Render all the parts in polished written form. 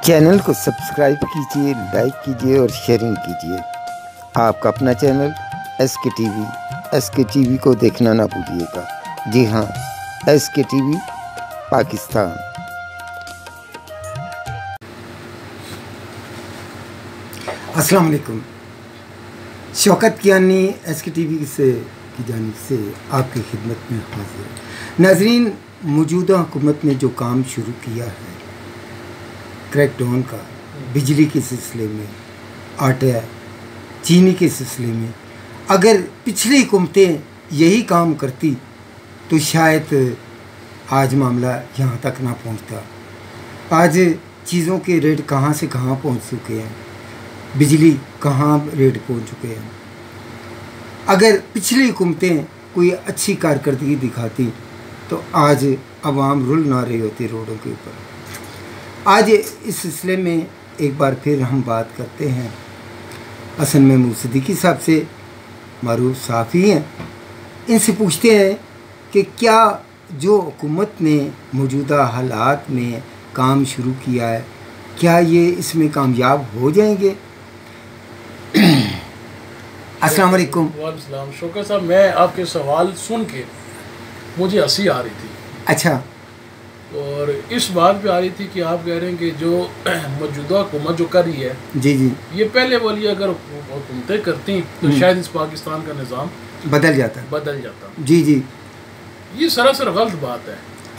Channel کو subscribe کیجیے، like کیجیے اور شیئرنگ کیجیے۔ آپ کا اپنا چینل ایس کے ٹی وی کو دیکھنا نہ بھولیے گا۔ جی ہاں، ایس کے ٹی وی پاکستان۔ السلام علیکم۔ شوکت کیانی ایس کے ٹی وی کی جانب سے آپ کی خدمت میں حاضر ہے۔ ناظرین، موجودہ حکومت نے جو کام شروع کیا ہے کریک ڈاؤن کا، بجلی کے سلسلے میں، آٹا چینی کے سلسلے میں، اگر پچھلی حکومتیں یہی کام کرتی تو شاید آج معاملہ یہاں تک نہ پہنچتا۔ آج چیزوں کے ریٹ کہاں سے کہاں پہنچ چکے ہیں، بجلی کہاں ریٹ پہنچ چکے ہیں۔ اگر پچھلی حکومتیں کوئی اچھی کارکردگی دکھاتی تو آج عوام رل نہ رہی ہوتی روڈوں کے اوپر۔ آج اس سلسلے میں ایک بار پھر ہم بات کرتے ہیں حسن محمود صدیقی صاحب سے، معروف صحافی ہیں۔ ان سے پوچھتے ہیں کہ کیا جو حکومت نے موجودہ حالات میں کام شروع کیا ہے، کیا یہ اس میں کامیاب ہو جائیں گے؟ السلام علیکم۔ وعلیکم السلام۔ شوکت صاحب، میں آپ کے سوال سن کے مجھے ہنسی آ رہی تھی۔ اچھا۔ اور اس بات پہ آ رہی تھی کہ آپ کہہ رہے ہیں کہ جو موجودہ حکومت جو کر رہی ہے، جی جی، یہ پہلے والی اگر حکومتیں کرتی تو شاید اس پاکستان کا نظام بدل جاتا۔ جی جی، یہ سراسر غلط بات ہے۔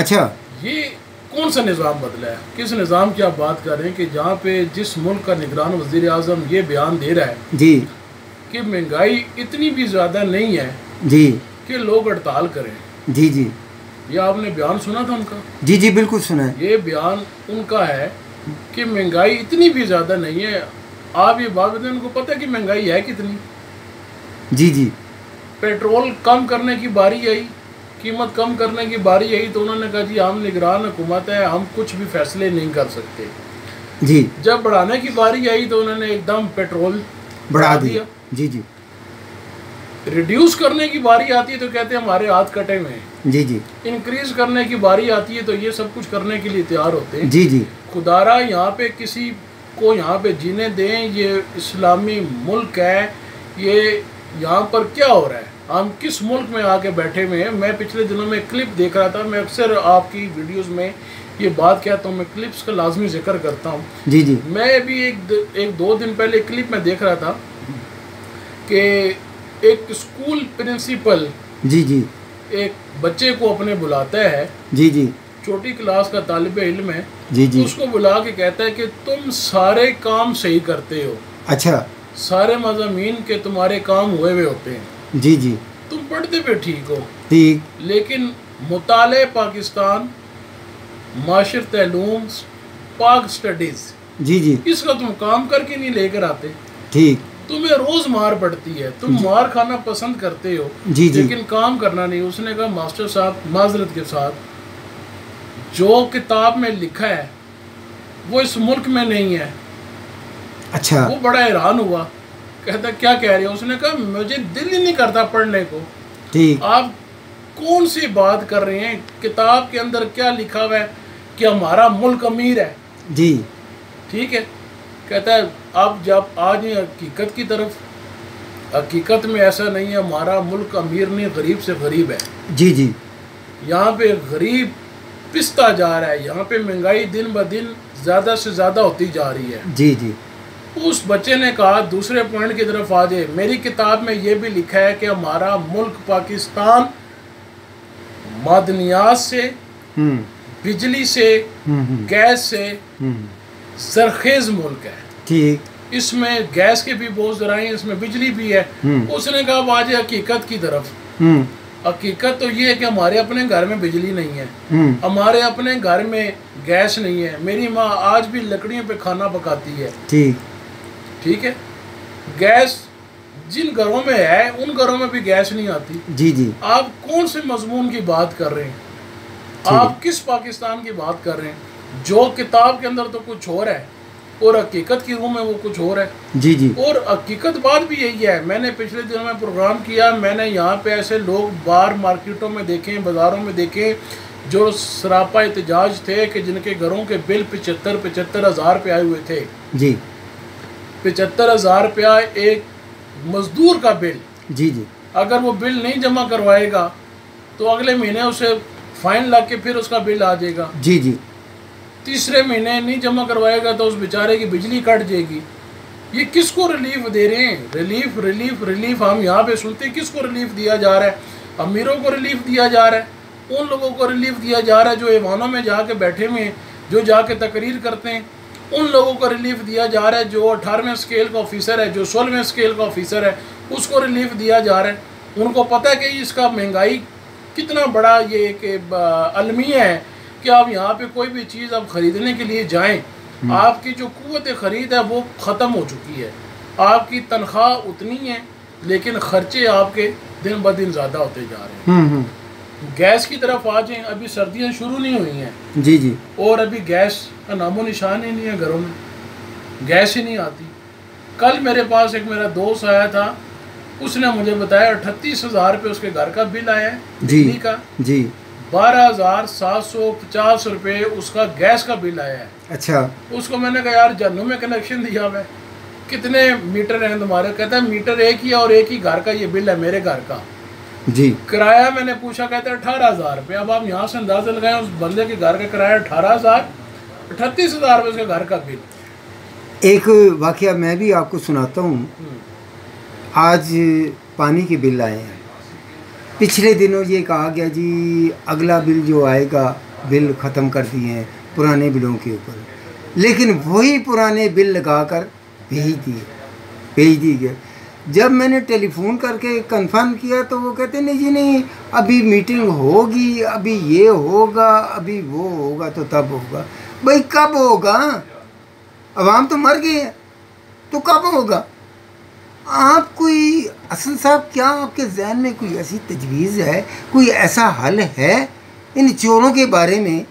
اچھا، یہ کون سا نظام بدلا ہے؟ کس نظام کی آپ بات کر رہے ہیں کہ جہاں پہ جس ملک کا نگران وزیر اعظم یہ بیان دے رہا ہے جی کہ مہنگائی اتنی بھی زیادہ نہیں ہے جی کہ لوگ ہڑتال کریں؟ جی جی، یہ آپ نے بیان سنا تھا ان کا؟ جی جی، بالکل سنا ہے۔ یہ بیان ان کا ہے کہ مہنگائی اتنی بھی زیادہ نہیں ہے۔ آپ یہ بات بتائیں، ان کو پتہ ہے کہ مہنگائی ہے کتنی؟ جی جی، پیٹرول کم کرنے کی باری آئی، قیمت کم کرنے کی باری آئی تو انہوں نے کہا جی ہم نگران حکومت ہے، ہم کچھ بھی فیصلے نہیں کر سکتے۔ جی، جب بڑھانے کی باری آئی تو انہوں نے ایک دم پیٹرول بڑھا دیا۔ جی جی، ریڈیوس کرنے کی باری آتی ہے تو کہتے ہیں ہمارے ہاتھ کٹے ہوئے ہیں۔ جی جی، انکریز کرنے کی باری آتی ہے تو یہ سب کچھ کرنے کے لیے تیار ہوتے ہیں۔ جی جی، خدارا یہاں پہ کسی کو یہاں پہ جینے دیں، یہ اسلامی ملک ہے، یہ یہاں پر کیا ہو رہا ہے؟ ہم کس ملک میں آ کے بیٹھے ہوئے ہیں؟ میں پچھلے دنوں میں کلپ دیکھ رہا تھا، میں اکثر آپ کی ویڈیوز میں یہ بات کہتا ہوں، میں کلپس کا لازمی ذکر کرتا ہوں۔ جی جی، میں بھی ایک دو دن پہلے کلپ میں دیکھ رہا تھا کہ ایک اسکول پرنسپل جی جی، ایک بچے کو اپنے بلاتا ہے، جی جی، چھوٹی کلاس کا طالب علم ہے، جی جی، اس کو بلا کے کہتا ہے کہ تم سارے کام صحیح کرتے ہو، اچھا، سارے مضامین کے تمہارے کام ہوئے ہوئے ہوتے ہیں، جی جی، تم پڑھتے پہ ٹھیک ہو، ٹھیک، لیکن مطالعہ پاکستان، معاشرت علوم، پاک سٹڈیز، جی جی، اس کا تم کام کر کے نہیں لے کر آتے، ٹھیک، تمہیں روز مار پڑتی ہے، تم مار کھانا پسند کرتے ہو، جی جی، لیکن کام کرنا نہیں۔ اس نے کہا ماسٹر صاحب معذرت کے ساتھ، جو کتاب میں لکھا ہے وہ اس ملک میں نہیں ہے۔ اچھا، وہ بڑا حیران ہوا، کہتا کیا کہہ رہے ہیں؟ اس نے کہا مجھے دل ہی نہیں کرتا پڑھنے کو۔ ٹھیک، آپ کون سی بات کر رہے ہیں؟ کتاب کے اندر کیا لکھا ہوا ہے کہ ہمارا ملک امیر ہے؟ جی، ٹھیک ہے، کہتا ہے آپ جب آج حقیقت کی طرف، حقیقت میں ایسا نہیں ہے، ہمارا ملک امیر نہیں، غریب سے غریب ہے۔ جی جی، یہاں پہ غریب پستا جا رہا ہے، یہاں پہ مہنگائی دن بہ دن زیادہ سے زیادہ ہوتی جا رہی ہے۔ جی جی، اس بچے نے کہا دوسرے پوائنٹ کی طرف آ جائے، میری کتاب میں یہ بھی لکھا ہے کہ ہمارا ملک پاکستان معدنیات سے، بجلی سے، گیس سے زرخیز ملک ہے۔ ٹھیک، اس میں گیس کے بھی بہت ذرائع ہیں، اس میں بجلی بھی ہے۔ اس نے کہا اب آ جائے حقیقت کی طرف۔ حقیقت تو یہ ہے کہ ہمارے اپنے گھر میں بجلی نہیں ہے، ہمارے اپنے گھر میں گیس نہیں ہے، میری ماں آج بھی لکڑیوں پہ کھانا پکاتی ہے۔ ٹھیک ہے، گیس جن گھروں میں ہے ان گھروں میں بھی گیس نہیں آتی۔ جی جی، آپ کون سے مضمون کی بات کر رہے ہیں؟ آپ کس پاکستان کی بات کر رہے ہیں؟ جو کتاب کے اندر تو کچھ اور ہے اور حقیقت کی روح میں وہ کچھ اور ہے۔ جی جی، اور حقیقت بات بھی یہی ہے، میں نے پچھلے دنوں میں پروگرام کیا، میں نے یہاں پہ ایسے لوگ باہر مارکیٹوں میں دیکھیں، بازاروں میں دیکھیں، جو سراپا احتجاج تھے کہ جن کے گھروں کے بل 75 ہزار روپے آئے ہوئے تھے جی 75 ہزار روپیہ ایک مزدور کا بل، جی جی اگر وہ بل نہیں جمع کروائے گا تو اگلے مہینے اسے فائن لگ کے پھر اس کا بل آ جائے گا، جی جی تیسرے مہینے نہیں جمع کروائے گا تو اس بیچارے کی بجلی کٹ جائے گی۔ یہ کس کو ریلیف دے رہے ہیں؟ ریلیف ریلیف ریلیف ہم یہاں پہ سنتے ہیں کس کو ریلیف دیا جا رہا ہے؟ امیروں کو ریلیف دیا جا رہا ہے، ان لوگوں کو ریلیف دیا جا رہا ہے جو ایوانوں میں جا کے بیٹھے ہوئے ہیں، جو جا کے تقریر کرتے ہیں، ان لوگوں کو ریلیف دیا جا رہا ہے جو 18ویں اسکیل کا آفیسر ہے، جو 16ویں اسکیل کا آفیسر ہے، اس کو ریلیف دیا جا رہا ہے۔ ان کو پتہ ہے کہ اس کا مہنگائی کتنا بڑا یہ ایک المیہ ہے کہ آپ یہاں پہ کوئی بھی چیز آپ خریدنے کے لیے جائیں، آپ کی جو قوت خرید ہے وہ ختم ہو چکی ہے، آپ کی تنخواہ اتنی ہے لیکن خرچے آپ کے دن بدن زیادہ ہوتے جا رہے ہیں۔ گیس کی طرف آ جائیں، ابھی سردیاں شروع نہیں ہوئی ہیں جی جی اور ابھی گیس کا نام و نشان ہی نہیں ہے، گھروں میں گیس ہی نہیں آتی۔ کل میرے پاس ایک میرا دوست آیا تھا، اس نے مجھے بتایا 38 ہزار روپے اس کے گھر کا بل آیا ہے بجلی کا، جی 12,750 روپے اس کا گیس کا بل آیا ہے۔ اچھا، اس کو میں نے کہا یار جنوں میں کنیکشن دیا ہوا ہے، کتنے میٹر ہیں تمہارے؟ کہتا ہے میٹر ایک ہی ہے اور ایک ہی گھر کا یہ بل ہے میرے گھر کا۔ جی کرایہ میں نے پوچھا، کہتا ہے 18,000 روپے۔ اب آپ یہاں سے اندازہ لگائیں اس بندے کے گھر کا کرایہ 18,000، 38,000 روپے اس کے گھر کا بل۔ ایک واقعہ میں بھی آپ کو سناتا ہوں۔ آج پانی کے بل آئے ہیں، پچھلے دنوں یہ کہا گیا جی اگلا بل جو آئے گا بل ختم کر دیے ہیں پرانے بلوں کے اوپر، لیکن وہی پرانے بل لگا کر بھیج دی گئے۔ جب میں نے ٹیلی فون کر کے کنفرم کیا تو وہ کہتے نہیں جی نہیں، ابھی میٹنگ ہوگی، ابھی یہ ہوگا، ابھی وہ ہوگا تو تب ہوگا۔ بھائی کب ہوگا؟ عوام تو مر گئے ہیں تو کب ہوگا؟ آپ کوئی حسن صاحب کیا آپ کے ذہن میں کوئی ایسی تجویز ہے، کوئی ایسا حل ہے ان چوروں کے بارے میں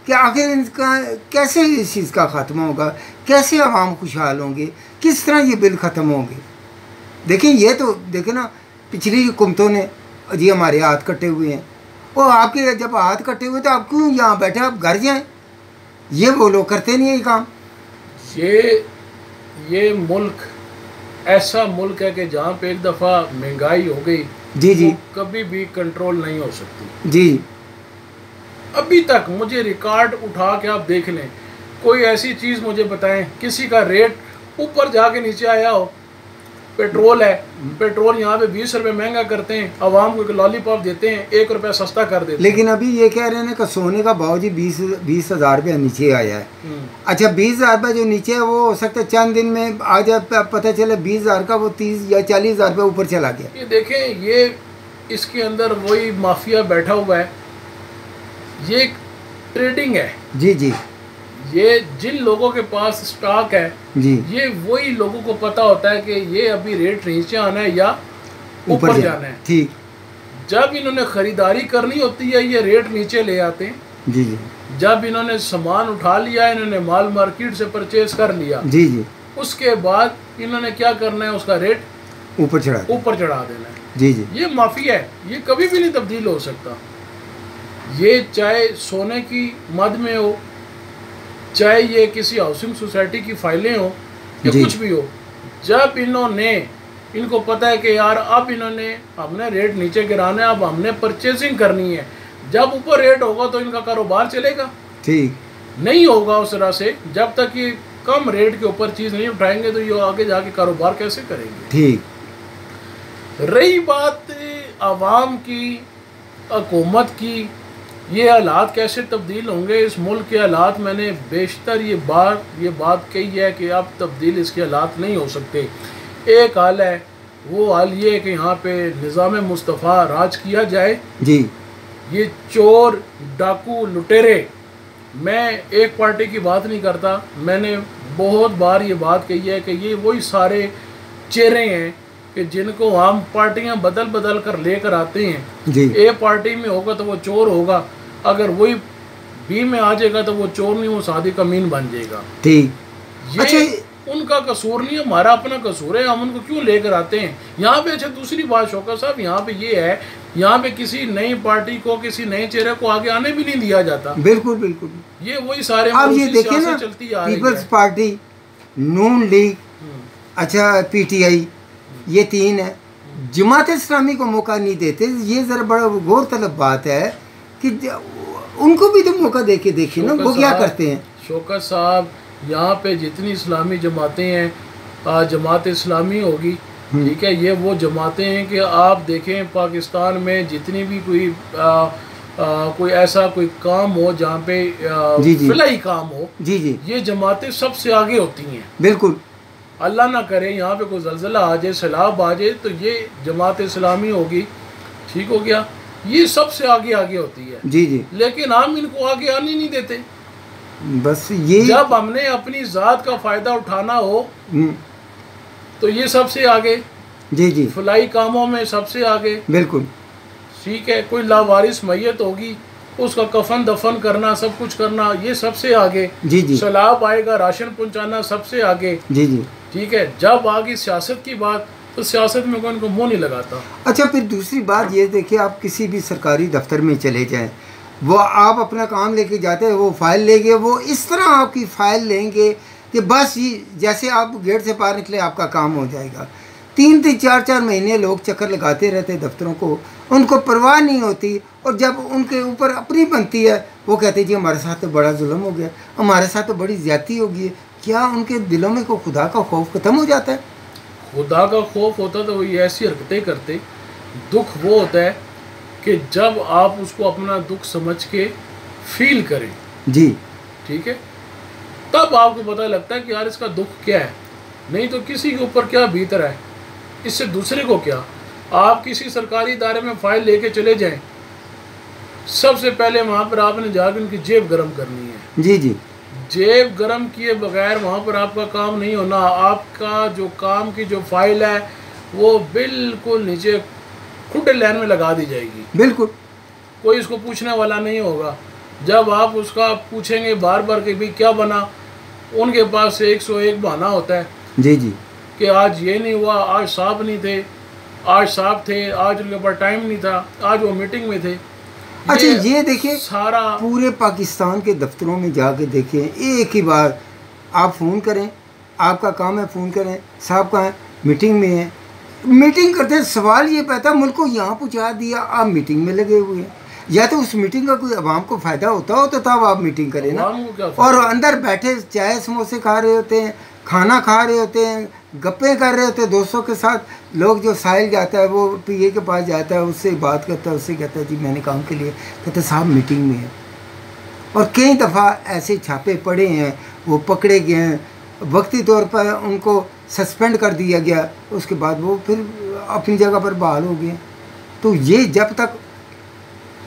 کہ آخر ان کا کیسے اس چیز کا خاتمہ ہوگا؟ کیسے عوام خوشحال ہوں گے؟ کس طرح یہ بل ختم ہوں گے؟ دیکھیں یہ تو دیکھیں نا، پچھلی حکومتوں نے جی ہمارے ہاتھ کٹے ہوئے ہیں، اور آپ کے جب ہاتھ کٹے ہوئے تو آپ کیوں یہاں بیٹھے، آپ گھر جائیں۔ یہ وہ لوگ کرتے نہیں یہ کام۔ یہ ملک ایسا ملک ہے کہ جہاں پہ ایک دفعہ مہنگائی ہو گئی جی جی کبھی بھی کنٹرول نہیں ہو سکتی۔ جی ابھی تک مجھے ریکارڈ اٹھا کے آپ دیکھ لیں، کوئی ایسی چیز مجھے بتائیں کسی کا ریٹ اوپر جا کے نیچے آیا ہو۔ پیٹرول ہے، پیٹرول یہاں پہ 20 روپے مہنگا کرتے ہیں، عوام کو ایک لالی پاپ دیتے ہیں، 1 روپیہ سستا کر دیتے ہیں۔ لیکن ابھی یہ کہہ رہے ہیں کہ سونے کا بھاؤ جی 20,000 روپیہ نیچے آیا ہے۔ اچھا 20,000 روپیہ جو نیچے ہے وہ ہو سکتا ہے چند دن میں آ جائے، پتہ چلے 20,000 کا وہ 30 یا 40,000 روپیہ اوپر چلا گیا۔ یہ دیکھیں، یہ اس کے اندر وہی مافیا بیٹھا ہوا ہے، یہ ایک ٹریڈنگ ہے۔ جی جی یہ جن لوگوں کے پاس سٹاک ہے جی یہ وہی لوگوں کو پتہ ہوتا ہے کہ یہ ابھی ریٹ نیچے آنا ہے یا اوپر جانا ہے۔ ٹھیک، جب انہوں نے خریداری کرنی ہوتی ہے یہ ریٹ نیچے لے آتے ہیں۔ جی جی جب انہوں نے سامان اٹھا لیا، انہوں نے مال مارکیٹ سے پرچیز کر لیا، جی جی اس کے بعد انہوں نے کیا کرنا ہے، اس کا ریٹ اوپر چڑھا دینا ہے۔ جی جی یہ مافیا ہے، یہ کبھی بھی نہیں تبدیل ہو سکتا۔ یہ چاہے سونے کی مد میں ہو، چاہے یہ کسی ہاؤسنگ سوسائٹی کی فائلیں ہوں یا جی کچھ بھی ہو، جب ان کو پتہ ہے کہ یار اب ہم نے ریٹ نیچے گرانا ہے، اب ہم نے پرچیزنگ کرنی ہے، جب اوپر ریٹ ہوگا تو ان کا کاروبار چلے گا۔ ٹھیک، نہیں ہوگا اس طرح سے، جب تک یہ کم ریٹ کے اوپر چیز نہیں اٹھائیں گے تو یہ آگے جا کے کاروبار کیسے کریں گے؟ ٹھیک۔ رہی بات عوام کی، حکومت کی، یہ حالات کیسے تبدیل ہوں گے اس ملک کے حالات، میں نے بیشتر یہ بات کہی ہے کہ اب تبدیل اس کے حالات نہیں ہو سکتے۔ ایک حال ہے، وہ حال یہ ہے کہ یہاں پہ نظام مصطفیٰ راج کیا جائے۔ جی یہ چور، ڈاکو، لٹیرے، میں ایک پارٹی کی بات نہیں کرتا، میں نے بہت بار یہ بات کہی ہے کہ یہ وہی سارے چہرے ہیں کہ جن کو ہم پارٹیاں بدل کر لے کر آتے ہیں۔ جی اے پارٹی میں ہوگا تو وہ چور ہوگا، اگر وہی بی میں آ جائے گا تو وہ چور نہیں، وہ صادق امین بن جائے گا۔ ٹھیک۔ اچھا، ان کا قصور نہیں، ہمارا اپنا قصور ہے، ہم ان کو کیوں لے کر آتے ہیں یہاں پہ۔ اچھا دوسری بات شوکت صاحب یہاں پہ یہ ہے، یہاں پہ کسی نئی پارٹی کو، کسی نئے چہرے کو آگے آنے بھی نہیں دیا جاتا۔ بالکل بالکل۔ یہ وہی سارے اب یہ دیکھیں نا، چلتی آ رہی ہے، پیپلز پارٹی، نون لیگ، اچھا پی ٹی آئی، یہ تین ہے، جماعت اسلامی کو موقع نہیں دیتے۔ یہ ذرا بڑا غور طلب بات ہے کہ ان کو بھی تو موقع دے کے دیکھیں نا وہ کیا کرتے ہیں۔ شوکت صاحب یہاں پہ جتنی اسلامی جماعتیں ہیں، جماعت اسلامی ہوگی، ٹھیک ہے، یہ وہ جماعتیں ہیں کہ آپ دیکھیں پاکستان میں جتنی بھی کوئی ایسا کوئی کام ہو جہاں پہ فلاحی کام ہو، یہ جماعتیں سب سے آگے ہوتی ہیں۔ بالکل، اللہ نہ کرے یہاں پہ کوئی زلزلہ آ جائے، سیلاب آ جائے، تو یہ جماعت اسلامی ہوگی، ٹھیک ہو گیا، یہ سب سے آگے ہوتی ہے۔ لیکن ہم ان کو آگے آنے نہیں دیتے۔ بس یہ جب ہم نے اپنی ذات کا فائدہ اٹھانا ہو تو یہ سب سے آگے، فلاحی کاموں میں سب سے آگے، بالکل ٹھیک ہے، کوئی لاوارث میت ہوگی اس کا کفن دفن کرنا، سب کچھ کرنا، یہ سب سے آگے، سیلاب آئے گا راشن پہنچانا، سب سے آگے، ٹھیک ہے۔ جب آگے سیاست کی بات تو سیاست میں کوئی ان کو منہ نہیں لگاتا۔ اچھا پھر دوسری بات یہ دیکھیں، آپ کسی بھی سرکاری دفتر میں چلے جائیں، وہ آپ اپنا کام لے کے جاتے ہیں، وہ فائل لے گے، وہ اس طرح آپ کی فائل لیں گے کہ بس جیسے آپ گیٹ سے باہر نکلے آپ کا کام ہو جائے گا۔ 3 4 مہینے لوگ چکر لگاتے رہتے دفتروں کو، ان کو پرواہ نہیں ہوتی، اور جب ان کے اوپر اپنی بنتی ہے وہ کہتے جی ہمارے ساتھ تو بڑا ظلم ہو گیا، ہمارے ساتھ تو بڑی زیادتی ہو گئی ہے۔ کیا ان کے دلوں میں کوئی خدا کا خوف ختم ہو جاتا ہے؟ خدا کا خوف ہوتا تو وہ ایسی حرکتیں کرتے۔ دکھ وہ ہوتا ہے کہ جب آپ اس کو اپنا دکھ سمجھ کے فیل کریں، ٹھیک ہے، تب آپ کو پتہ لگتا ہے کہ یار اس کا دکھ کیا ہے، نہیں تو کسی کے اوپر کیا بیت رہا ہے، اس سے دوسرے کو کیا۔ آپ کسی سرکاری ادارے میں فائل لے کے چلے جائیں، سب سے پہلے وہاں پر آپ نے جا کے ان کی جیب گرم کرنی ہے۔ جیب گرم کیے بغیر وہاں پر آپ کا کام نہیں ہونا۔ آپ کا جو کام کی جو فائل ہے وہ بالکل نیچے کھڈے لائن میں لگا دی جائے گی، بالکل کوئی اس کو پوچھنے والا نہیں ہوگا۔ جب آپ اس کا پوچھیں گے بار بار کہ بھئی کیا بنا، ان کے پاس 101 بہانہ ہوتا ہے کہ آج یہ نہیں ہوا، آج صاحب نہیں تھے، آج صاحب تھے، آج ان کے پاس ٹائم نہیں تھا، آج وہ میٹنگ میں تھے۔ اچھا یہ دیکھیں سارا پورے پاکستان کے دفتروں میں جا کے دیکھیں، ایک ہی بار آپ فون کریں، آپ کا کام ہے فون کریں، صاحب کہاں ہے، میٹنگ میں ہیں، میٹنگ کرتے ہیں، سوال یہ پیدا ملک کو یہاں پہنچا دیا، آپ میٹنگ میں لگے ہوئے ہیں۔ یا تو اس میٹنگ کا کوئی عوام کو فائدہ ہوتا ہو تو تب آپ میٹنگ کریں نا، اور اندر بیٹھے چائے سموسے کھا رہے ہوتے ہیں، کھانا کھا رہے ہوتے ہیں، گپیں کر رہے ہوتے ہیں دوستوں کے ساتھ۔ لوگ جو ساحل جاتا ہے وہ پی اے کے پاس جاتا ہے، اس سے بات کرتا ہے، اس سے کہتا ہے جی میں نے کام کے لیے، کہتے صاحب میٹنگ میں ہے۔ اور کئی دفعہ ایسے چھاپے پڑے ہیں، وہ پکڑے گئے ہیں، وقتی طور پر ان کو سسپینڈ کر دیا گیا، اس کے بعد وہ پھر اپنی جگہ پر بحال ہو گئے۔ تو یہ جب تک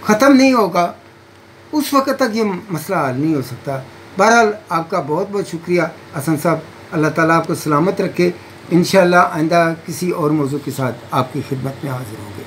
ختم نہیں ہوگا اس وقت تک یہ مسئلہ حل نہیں ہو سکتا۔ بہرحال آپ کا بہت بہت شکریہ حسن صاحب، اللہ تعالیٰ آپ کو سلامت رکھے۔ انشاءاللہ آئندہ کسی اور موضوع کے ساتھ آپ کی خدمت میں حاضر ہوں گے۔